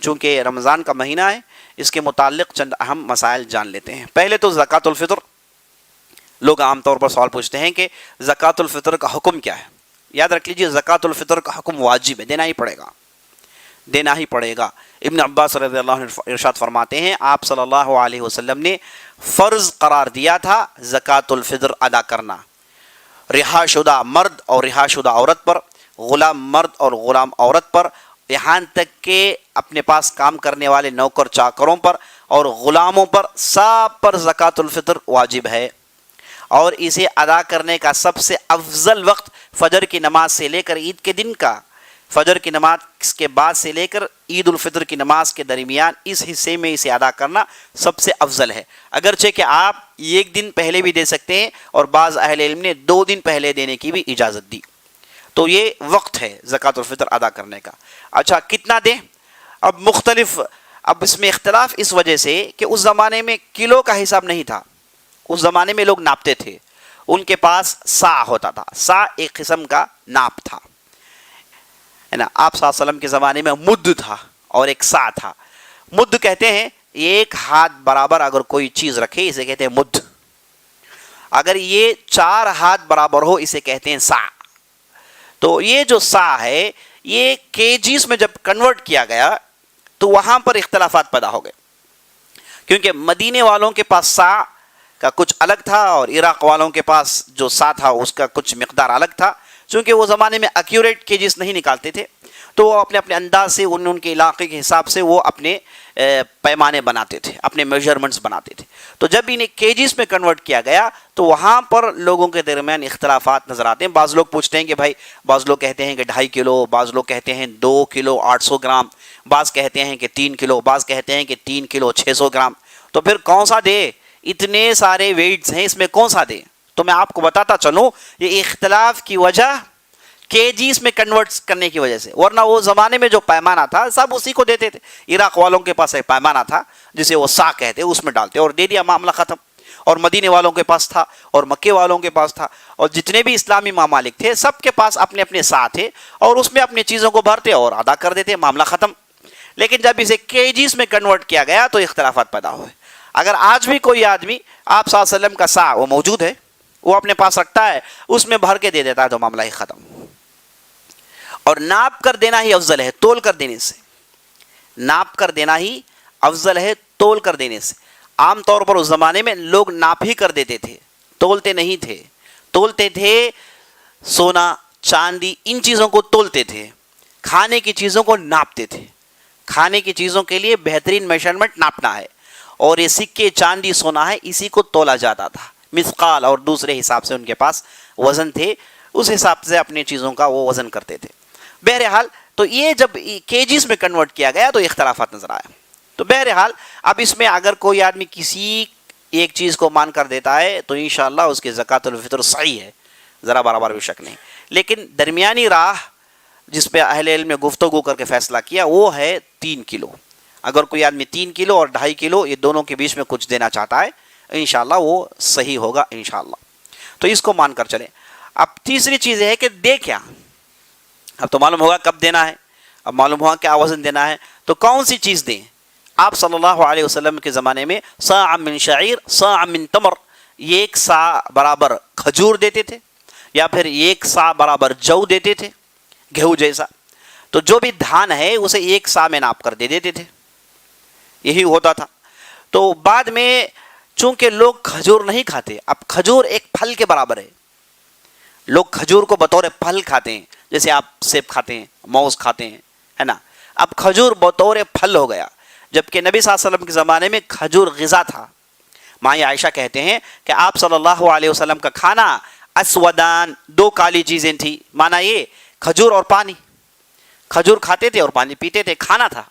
چونکہ رمضان کا مہینہ ہے اس کے متعلق چند اہم مسائل جان لیتے ہیں۔ پہلے تو زکوٰۃ الفطر، لوگ عام طور پر سوال پوچھتے ہیں کہ زکوٰۃ الفطر کا حکم کیا ہے۔ یاد رکھ لیجیے زکوٰۃ الفطر کا حکم واجب ہے، دینا ہی پڑے گا، دینا ہی پڑے گا۔ ابن عباس رضی اللہ عنہ ارشاد فرماتے ہیں آپ صلی اللہ علیہ وسلم نے فرض قرار دیا تھا زکوٰۃ الفطر ادا کرنا رہا شدہ مرد اور رہا شدہ عورت پر، غلام مرد اور غلام عورت پر، یہاں تک کہ اپنے پاس کام کرنے والے نوکر چاکروں پر اور غلاموں پر، سب پر زکوٰۃ الفطر واجب ہے۔ اور اسے ادا کرنے کا سب سے افضل وقت فجر کی نماز سے لے کر عید کے دن کا، فجر کی نماز کے بعد سے لے کر عید الفطر کی نماز کے درمیان اس حصے میں اسے ادا کرنا سب سے افضل ہے، اگرچہ کہ آپ ایک دن پہلے بھی دے سکتے ہیں اور بعض اہل علم نے 2 دن پہلے دینے کی بھی اجازت دی۔ تو یہ وقت ہے زکوٰۃ الفطر ادا کرنے کا۔ اچھا کتنا دیں؟ اب اس میں اختلاف اس وجہ سے کہ اس زمانے میں کلو کا حساب نہیں تھا، اس زمانے میں لوگ ناپتے تھے، ان کے پاس سا ہوتا تھا، سا ایک قسم کا ناپ تھا، ہے نا۔ آپ صلی اللہ علیہ وسلم کے زمانے میں مد تھا اور ایک سا تھا۔ مد کہتے ہیں ایک ہاتھ برابر اگر کوئی چیز رکھے اسے کہتے ہیں مد، اگر یہ 4 ہاتھ برابر ہو اسے کہتے ہیں سا۔ تو یہ جو سا ہے یہ کیجیز میں جب کنورٹ کیا گیا تو وہاں پر اختلافات پیدا ہو گئے، کیونکہ مدینے والوں کے پاس سا کا کچھ الگ تھا اور عراق والوں کے پاس جو سا تھا اس کا کچھ مقدار الگ تھا۔ چونکہ وہ زمانے میں ایکوریٹ کیجز نہیں نکالتے تھے تو وہ اپنے اپنے انداز سے ان کے علاقے کے حساب سے وہ اپنے پیمانے بناتے تھے، اپنے میجرمنٹس بناتے تھے۔ تو جب انہیں کیجز میں کنورٹ کیا گیا تو وہاں پر لوگوں کے درمیان اختلافات نظر آتے ہیں۔ بعض لوگ پوچھتے ہیں کہ بھائی، بعض لوگ کہتے ہیں کہ 2.5 کلو، بعض لوگ کہتے ہیں 2 کلو 800 گرام، بعض کہتے ہیں کہ 3 کلو، بعض کہتے ہیں کہ 3 کلو 600 گرام۔ تو پھر کون سا دے؟ اتنے سارے ویٹس ہیں، اس میں کون سا دے؟ تو میں آپ کو بتاتا چلوں یہ اختلاف کی وجہ کیجیز میں کنورٹ کرنے کی وجہ سے، ورنہ وہ زمانے میں جو پیمانہ تھا سب اسی کو دیتے تھے۔ عراق والوں کے پاس ایک پیمانہ تھا جسے وہ سا کہتے، اس میں ڈالتے اور دے دیا، معاملہ ختم۔ اور مدینے والوں کے پاس تھا اور مکے والوں کے پاس تھا، اور جتنے بھی اسلامی ممالک تھے سب کے پاس اپنے اپنے سا تھے اور اس میں اپنی چیزوں کو بھرتے اور ادا کر دیتے، معاملہ ختم۔ لیکن جب اسے کیجیز میں کنورٹ کیا گیا تو اختلافات پیدا ہوئے۔ اگر آج بھی کوئی آدمی آپ صلی اللہ علیہ وسلم کا سا وہ موجود ہے، وہ اپنے پاس رکھتا ہے، اس میں بھر کے دے دیتا ہے تو معاملہ ہی ختم۔ اور ناپ کر دینا ہی افضل ہے تول کر دینے سے، ناپ کر دینا ہی افضل ہے تول کر دینے سے۔ عام طور پر اس زمانے میں لوگ ناپ ہی کر دیتے تھے، تولتے نہیں تھے۔ تولتے تھے سونا چاندی، ان چیزوں کو تولتے تھے، کھانے کی چیزوں کو ناپتے تھے۔ کھانے کی چیزوں کے لیے بہترین میجرمنٹ ناپنا ہے، اور یہ سکے چاندی سونا ہے اسی کو تولا جاتا تھا۔ مثقال اور دوسرے حساب سے ان کے پاس وزن تھے، اس حساب سے اپنی چیزوں کا وہ وزن کرتے تھے۔ بہرحال تو یہ جب کیجز میں کنورٹ کیا گیا تو اختلافات نظر آئے۔ تو بہرحال اب اس میں اگر کوئی آدمی کسی ایک چیز کو مان کر دیتا ہے تو انشاءاللہ اس کی زکوٰۃ الفطر صحیح ہے، ذرا برابر بھی شک نہیں۔ لیکن درمیانی راہ جس پہ اہل علم نے گفتگو کر کے فیصلہ کیا وہ ہے 3 کلو۔ اگر کوئی آدمی 3 کلو اور 2.5 کلو یہ دونوں کے بیچ میں کچھ دینا چاہتا ہے انشاءاللہ وہ صحیح ہوگا انشاءاللہ۔ تو اس کو مان کر چلیں۔ اب تیسری چیز ہے کہ دے کیا؟ اب تو معلوم ہوگا کب دینا ہے، اب معلوم ہوگا کیا وزن دینا ہے، تو کون سی چیز دیں؟ آپ صلی اللہ علیہ وسلم کے زمانے میں صاع من شعیر صاع من تمر، 1 سا برابر کھجور دیتے تھے، یا پھر 1 سا برابر جو دیتے تھے، گیہوں جیسا۔ تو جو بھی دھان ہے اسے 1 سا میں ناپ کر دے دیتے تھے، یہی ہوتا تھا۔ تو بعد میں چونکہ لوگ کھجور نہیں کھاتے، اب کھجور ایک پھل کے برابر ہے، لوگ کھجور کو بطور پھل کھاتے ہیں، جیسے آپ سیب کھاتے ہیں، موز کھاتے ہیں، ہے نا۔ اب کھجور بطور پھل ہو گیا، جبکہ نبی صلی اللہ علیہ وسلم کے زمانے میں کھجور غذا تھا۔ ماں عائشہ کہتے ہیں کہ آپ صلی اللہ علیہ وسلم کا کھانا اسودان، 2 کالی چیزیں تھیں، مانا یہ کھجور اور پانی، کھجور کھاتے تھے اور پانی پیتے تھے، کھانا تھا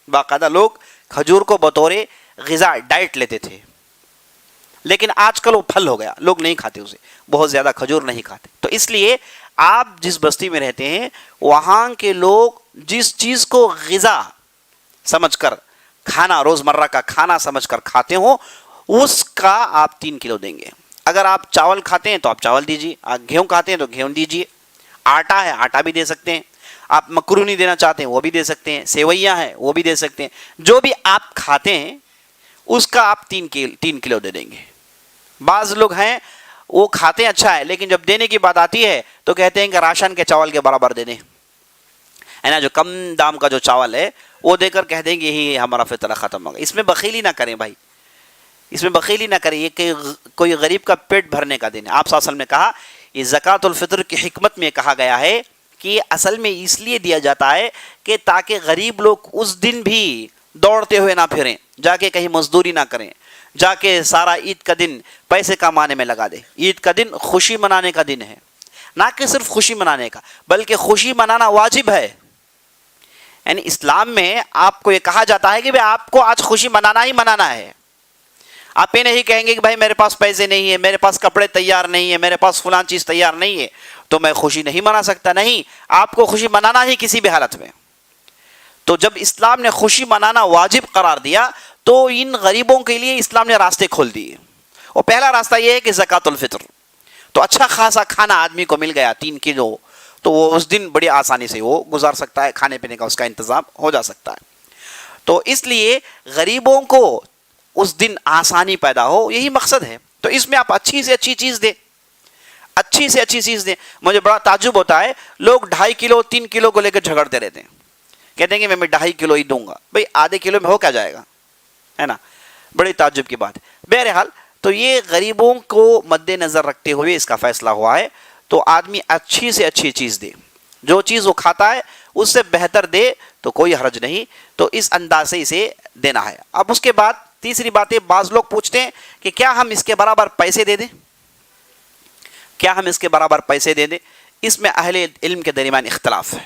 باقاعدہ۔ لوگ کھجور کو بطور غذا ڈائٹ لیتے تھے، لیکن آج کل وہ پھل ہو گیا، لوگ نہیں کھاتے اسے، بہت زیادہ کھجور نہیں کھاتے۔ تو اس لیے آپ جس بستی میں رہتے ہیں وہاں کے لوگ جس چیز کو غذا سمجھ کر کھانا، روزمرہ کا کھانا سمجھ کر کھاتے ہوں، اس کا آپ 3 کلو دیں گے۔ اگر آپ چاول کھاتے ہیں تو آپ چاول دیجیے، آپ گیہوں کھاتے ہیں تو گیہوں دیجیے، آٹا ہے آٹا بھی دے سکتے ہیں۔ آپ مکرونی دینا چاہتے ہیں وہ بھی دے سکتے ہیں، سیویاں ہیں وہ بھی دے سکتے ہیں، جو بھی آپ کھاتے ہیں اس کا آپ 3 کلو دے دیں گے۔ بعض لوگ ہیں وہ کھاتے ہیں اچھا ہے، لیکن جب دینے کی بات آتی ہے تو کہتے ہیں کہ راشن کے چاول کے برابر دے دیں، ہے نا، جو کم دام کا جو چاول ہے وہ دے کر کہہ دیں گے یہی ہمارا فطرہ ختم ہوگا۔ اس میں بخیلی نہ کریں بھائی، اس میں بخیلی نہ کریں، یہ کہ کوئی غریب کا پیٹ بھرنے کا دن ہے۔ آپ صلی اللہ علیہ وسلم نے کہا یہ زکوٰۃ الفطر کی حکمت میں کہا گیا ہے کہ یہ اصل میں اس لیے دیا جاتا ہے کہ تاکہ غریب لوگ اس دن بھی دوڑتے ہوئے نہ پھریں، جا کے کہیں مزدوری نہ کریں، جا کے سارا عید کا دن پیسے کمانے میں لگا دے۔ عید کا دن خوشی منانے کا دن ہے، نہ کہ صرف خوشی منانے کا، بلکہ خوشی منانا واجب ہے۔ یعنی اسلام میں آپ کو یہ کہا جاتا ہے کہ بھائی آپ کو آج خوشی منانا ہی منانا ہے۔ آپ یہ نہیں کہیں گے کہ بھائی میرے پاس پیسے نہیں ہے، میرے پاس کپڑے تیار نہیں ہے، میرے پاس فلاں چیز تیار نہیں ہے تو میں خوشی نہیں منا سکتا۔ نہیں، آپ کو خوشی منانا ہی کسی بھی حالت میں۔ تو جب اسلام نے خوشی منانا واجب قرار دیا تو ان غریبوں کے لیے اسلام نے راستے کھول دیے، اور پہلا راستہ یہ ہے کہ زکوٰۃ الفطر۔ تو اچھا خاصا کھانا آدمی کو مل گیا 3 کلو، تو وہ اس دن بڑی آسانی سے وہ گزار سکتا ہے، کھانے پینے کا اس کا انتظام ہو جا سکتا ہے۔ تو اس لیے غریبوں کو اس دن آسانی پیدا ہو، یہی مقصد ہے۔ تو اس میں آپ اچھی سے اچھی چیز دیں، اچھی سے اچھی چیز دیں۔ مجھے بڑا تعجب ہوتا ہے، لوگ 2.5 کلو 3 کلو کو لے کے جھگڑتے رہتے ہیں، کہتے ہیں کہ میں 2.5 کلو ہی دوں گا۔ بھئی آدھے کلو میں ہو کیا جائے گا، ہے نا، بڑی تعجب کی بات ہے۔ بہرحال تو یہ غریبوں کو مد نظر رکھتے ہوئے اس کا فیصلہ ہوا ہے۔ تو آدمی اچھی سے اچھی چیز دے، جو چیز وہ کھاتا ہے اس سے بہتر دے تو کوئی حرج نہیں۔ تو اس انداز سے اسے دینا ہے۔ اب اس کے بعد تیسری بات ہے، بعض لوگ پوچھتے ہیں کہ کیا ہم اس کے برابر پیسے دے دیں، کیا ہم اس کے برابر پیسے دے دیں؟ اس میں اہل علم کے درمیان اختلاف ہے۔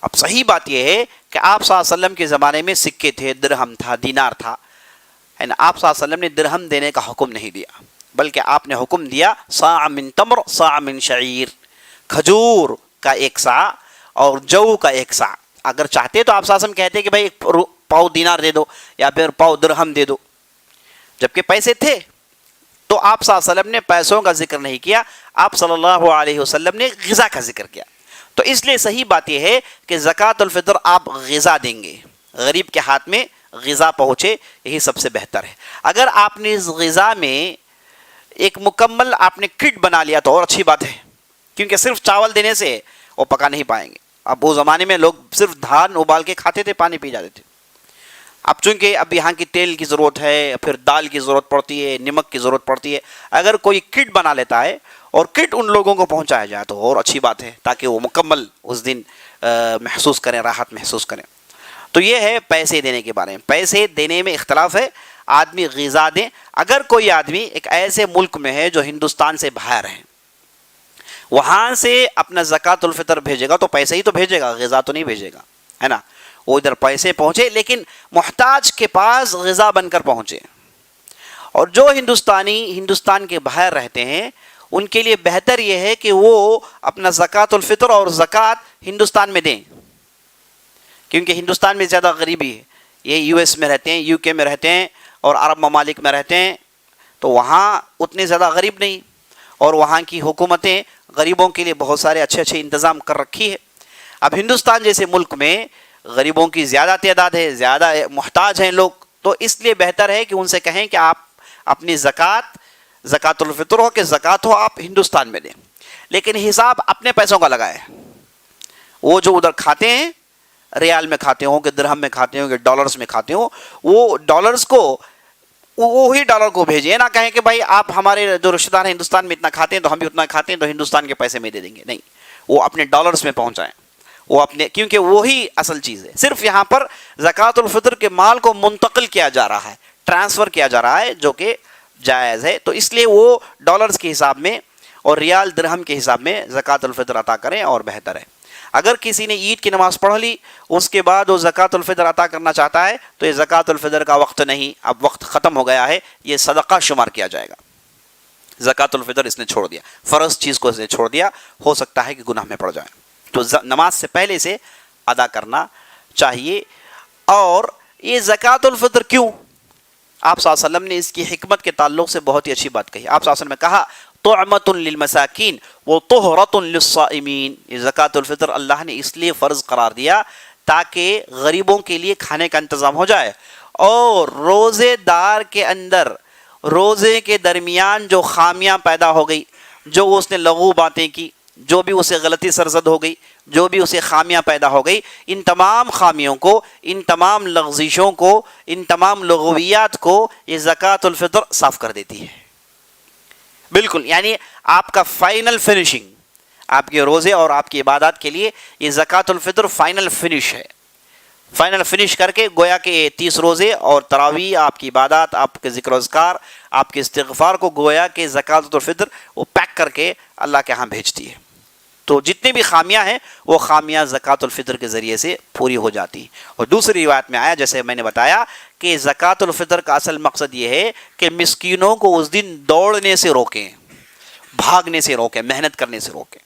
اب صحیح بات یہ ہے کہ آپ صلی اللہ علیہ وسلم کے زمانے میں سکے تھے، درہم تھا، دینار تھا، ہے نا۔ آپ صلی اللہ علیہ وسلم نے درہم دینے کا حکم نہیں دیا، بلکہ آپ نے حکم دیا صاع من تمر صاع من شعیر، کھجور کا 1 صاع اور جو کا 1 صاع۔ اگر چاہتے تو آپ صلی اللہ علیہ وسلم کہتے کہ بھائی 1 پاؤ دینار دے دو یا پھر پاؤ درہم دے دو، جبکہ پیسے تھے۔ تو آپ صلی اللہ علیہ وسلم نے پیسوں کا ذکر نہیں کیا، آپ صلی اللہ علیہ وسلم نے غذا کا ذکر کیا۔ تو اس لیے صحیح بات یہ ہے کہ زکوٰۃ الفطر آپ غذا دیں گے، غریب کے ہاتھ میں غذا پہنچے، یہی سب سے بہتر ہے۔ اگر آپ نے اس غذا میں ایک مکمل آپ نے کٹ بنا لیا تو اور اچھی بات ہے، کیونکہ صرف چاول دینے سے وہ پکا نہیں پائیں گے۔ اب وہ زمانے میں لوگ صرف دھان ابال کے کھاتے تھے، پانی پی جاتے تھے۔ اب چونکہ اب یہاں کی تیل کی ضرورت ہے، پھر دال کی ضرورت پڑتی ہے، نمک کی ضرورت پڑتی ہے۔ اگر کوئی کٹ بنا لیتا ہے اور کٹ ان لوگوں کو پہنچایا جائے تو اور اچھی بات ہے، تاکہ وہ مکمل اس دن محسوس کریں، راحت محسوس کریں۔ تو یہ ہے پیسے دینے کے بارے میں۔ پیسے دینے میں اختلاف ہے، آدمی غذا دیں۔ اگر کوئی آدمی ایک ایسے ملک میں ہے جو ہندوستان سے باہر ہے، وہاں سے اپنا زکوٰۃ الفطر بھیجے گا تو پیسے ہی تو بھیجے گا، غذا تو نہیں بھیجے گا، ہے نا۔ وہ ادھر پیسے پہنچے لیکن محتاج کے پاس غذا بن کر پہنچے۔ اور جو ہندوستانی ہندوستان کے باہر رہتے ہیں ان کے لیے بہتر یہ ہے کہ وہ اپنا زکوٰۃ الفطر اور زکوٰۃ ہندوستان میں دیں، کیونکہ ہندوستان میں زیادہ غریبی ہے۔ یہ یو ایس میں رہتے ہیں، یو کے میں رہتے ہیں اور عرب ممالک میں رہتے ہیں، تو وہاں اتنے زیادہ غریب نہیں، اور وہاں کی حکومتیں غریبوں کے لیے بہت سارے اچھے اچھے انتظام کر رکھی ہے۔ اب ہندوستان جیسے ملک میں غریبوں کی زیادہ تعداد ہے، زیادہ محتاج ہیں لوگ، تو اس لیے بہتر ہے کہ ان سے کہیں کہ آپ اپنی زکوٰۃ الفطر ہو کہ زکوٰۃ ہو آپ ہندوستان میں دیں، لیکن حساب اپنے پیسوں کا لگائیں۔ وہ جو ادھر کھاتے ہیں، ریال میں کھاتے ہوں کہ درہم میں کھاتے ہوں کہ ڈالرز میں کھاتے ہوں، وہ ڈالرز کو وہی ڈالر کو بھیجیں، نہ کہیں کہ بھائی آپ ہمارے جو رشتہ دار ہیں ہندوستان میں اتنا کھاتے ہیں تو ہم بھی اتنا کھاتے ہیں تو ہندوستان کے پیسے میں دے دیں گے۔ نہیں، وہ اپنے ڈالرز میں پہنچائیں، وہ اپنے، کیونکہ وہی اصل چیز ہے۔ صرف یہاں پر زکوٰۃ الفطر کے مال کو منتقل کیا جا رہا ہے، ٹرانسفر کیا جا رہا ہے، جو کہ جائز ہے۔ تو اس لیے وہ ڈالرز کے حساب میں اور ریال درہم کے حساب میں زکوٰۃ الفطر عطا کریں اور بہتر ہے۔ اگر کسی نے عید کی نماز پڑھ لی اس کے بعد وہ زکوٰۃ الفطر عطا کرنا چاہتا ہے تو یہ زکوٰۃ الفطر کا وقت نہیں، اب وقت ختم ہو گیا ہے، یہ صدقہ شمار کیا جائے گا۔ زکوٰۃ الفطر اس نے چھوڑ دیا، فرض چیز کو اس نے چھوڑ دیا، ہو سکتا ہے کہ گناہ میں پڑ جائے، تو نماز سے پہلے سے ادا کرنا چاہیے۔ اور یہ زکوٰۃ الفطر کیوں؟ آپ صلی اللہ علیہ وسلم نے اس کی حکمت کے تعلق سے بہت ہی اچھی بات کہی۔ آپ صلی اللہ علیہ وسلم نے کہا طعمۃ للمساکین وطہرۃ للصائمین. یہ زکوٰۃ الفطر اللہ نے اس لیے فرض قرار دیا تاکہ غریبوں کے لیے کھانے کا انتظام ہو جائے، اور روزے دار کے اندر روزے کے درمیان جو خامیاں پیدا ہو گئی، جو اس نے لغو باتیں کی، جو بھی اسے غلطی سرزد ہو گئی، جو بھی اسے خامیاں پیدا ہو گئی، ان تمام خامیوں کو، ان تمام لغزشوں کو، ان تمام لغویات کو یہ زکوٰۃ الفطر صاف کر دیتی ہے. بالکل، یعنی آپ کا فائنل فنشنگ، آپ کے روزے اور آپ کی عبادات کے لیے یہ زکوٰۃ الفطر فائنل فنش ہے. فائنل فنش کر کے گویا کہ 30 روزے اور تراویح، آپ کی عبادات، آپ کے ذکر و اذکار، آپ کے استغفار کو گویا کہ زکوٰۃ الفطر وہ پیک کر کے اللہ کے ہاں بھیجتی ہے. تو جتنی بھی خامیاں ہیں وہ خامیاں زکوٰۃ الفطر کے ذریعے سے پوری ہو جاتی ہیں. اور دوسری روایت میں آیا، جیسے میں نے بتایا، کہ زکوٰۃ الفطر کا اصل مقصد یہ ہے کہ مسکینوں کو اس دن دوڑنے سے روکیں، بھاگنے سے روکیں، محنت کرنے سے روکیں.